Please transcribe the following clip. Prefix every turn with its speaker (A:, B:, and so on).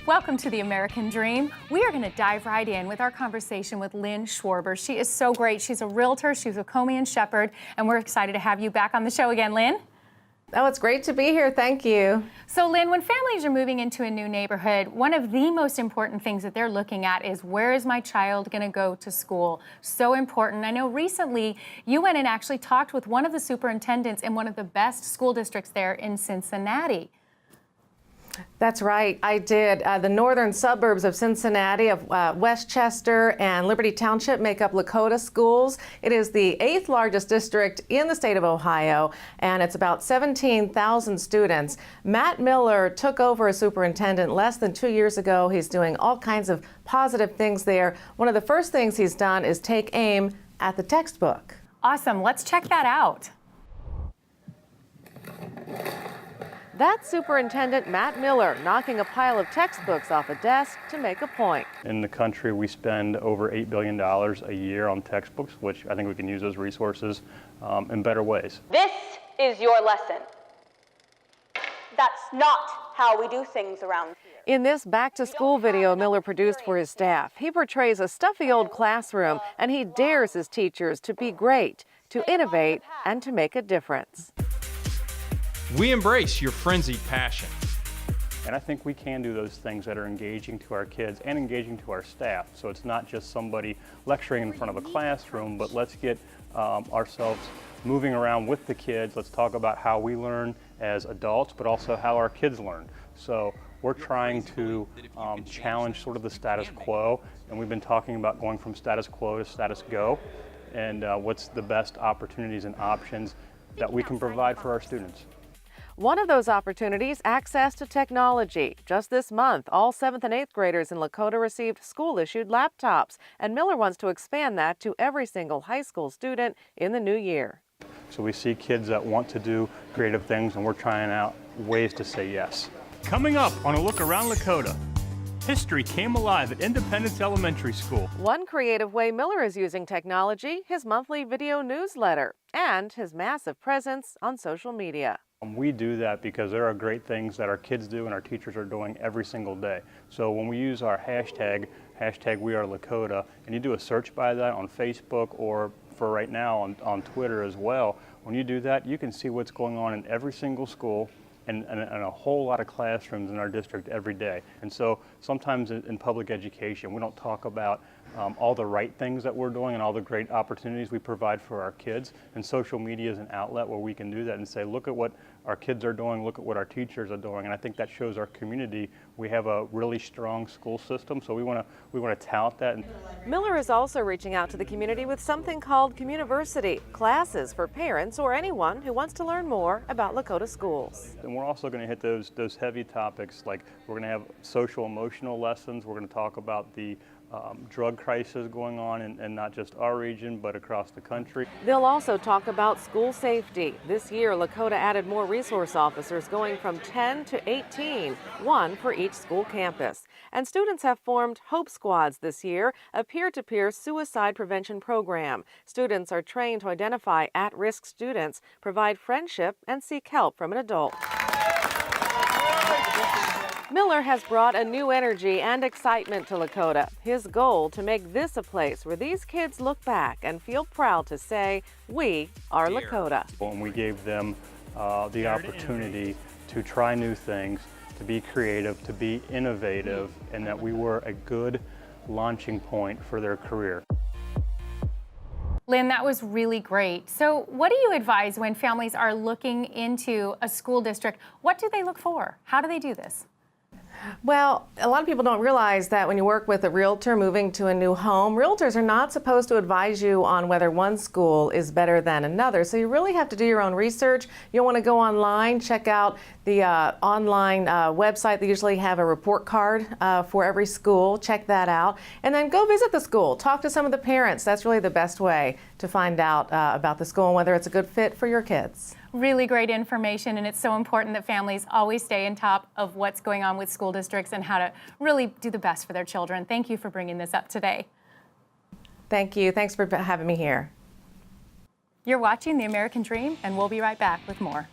A: Welcome to the American Dream. We are going to dive right in with our conversation with Lynn Schwarber. She is so great. She's a realtor, she's a Comey Shepherd, and we're excited to have you back on the show again, Lynn.
B: Oh, it's great to be here. Thank you.
A: So, Lynn, when families are moving into a new neighborhood, one of the most important things that they're looking at is, where is my child going to go to school? So important. I know recently you went and actually talked with one of the superintendents in one of the best school districts there in Cincinnati.
B: That's right, I did. The northern suburbs of Cincinnati, of Westchester and Liberty Township make up Lakota Schools. It is the 8th largest district in the state of Ohio, and it's about 17,000 students. Matt Miller took over as superintendent less than 2 years ago. He's doing all kinds of positive things there. One of the first things he's done is take aim at the textbook.
A: Awesome. Let's check that out.
B: That's Superintendent Matt Miller knocking a pile of textbooks off a desk to make a point.
C: In the country, we spend over $8 billion a year on textbooks, which I think we can use those resources in better ways.
D: This is your lesson. That's not how we do things around here.
B: In this back-to-school video Miller produced for his staff, he portrays a stuffy old classroom, and he dares his teachers to be great, to innovate, and to make a difference.
E: We embrace your frenzied passion.
C: And I think we can do those things that are engaging to our kids and engaging to our staff. So it's not just somebody lecturing in front of a classroom, but let's get ourselves moving around with the kids. Let's talk about how we learn as adults, but also how our kids learn. So we're trying to challenge sort of the status quo, and we've been talking about going from status quo to status go, and what's the best opportunities and options that we can provide for our students.
B: One of those opportunities, access to technology. Just this month, all 7th and 8th graders in Lakota received school-issued laptops, and Miller wants to expand that to every single high school student in the new year.
C: So we see kids that want to do creative things, and we're trying out ways to say yes.
F: Coming up on A Look Around Lakota, history came alive at Independence Elementary School.
B: One creative way Miller is using technology, his monthly video newsletter, and his massive presence on social media.
C: We do that because there are great things that our kids do and our teachers are doing every single day. So when we use our hashtag #WeAreLakota, and you do a search by that on Facebook, or for right now on Twitter as well, when you do that, you can see what's going on in every single school and a whole lot of classrooms in our district every day. And so sometimes in public education, we don't talk about all the right things that we're doing and all the great opportunities we provide for our kids. And social media is an outlet where we can do that and say, look at what our kids are doing, look at what our teachers are doing. And I think that shows our community we have a really strong school system, so we want to tout that.
B: Miller is also reaching out to the community with something called Communiversity, classes for parents or anyone who wants to learn more about Lakota schools.
C: And we're also going to hit those heavy topics, like we're going to have social emotional lessons. We're going to talk about the drug crisis going on in not just our region, but across the country.
B: They'll also talk about school safety. This year, Lakota added more resource officers, going from 10 to 18, one for each school campus. And students have formed Hope Squads this year, a peer-to-peer suicide prevention program. Students are trained to identify at-risk students, provide friendship, and seek help from an adult. Miller has brought a new energy and excitement to Lakota. His goal, to make this a place where these kids look back and feel proud to say, we are Lakota.
C: When we gave them the opportunity to try new things, to be creative, to be innovative, and that we were a good launching point for their career.
A: Lynn, that was really great. So what do you advise when families are looking into a school district? What do they look for? How do they do this?
B: Well, a lot of people don't realize that when you work with a realtor moving to a new home, realtors are not supposed to advise you on whether one school is better than another. So you really have to do your own research. You'll want to go online, check out the online website. They usually have a report card for every school. Check that out. And then go visit the school. Talk to some of the parents. That's really the best way to find out about the school and whether it's a good fit for your kids.
A: Really great information, and it's so important that families always stay on top of what's going on with school districts and how to really do the best for their children. Thank you for bringing this up today.
B: Thank you. Thanks for having me here.
A: You're watching The American Dream, and we'll be right back with more.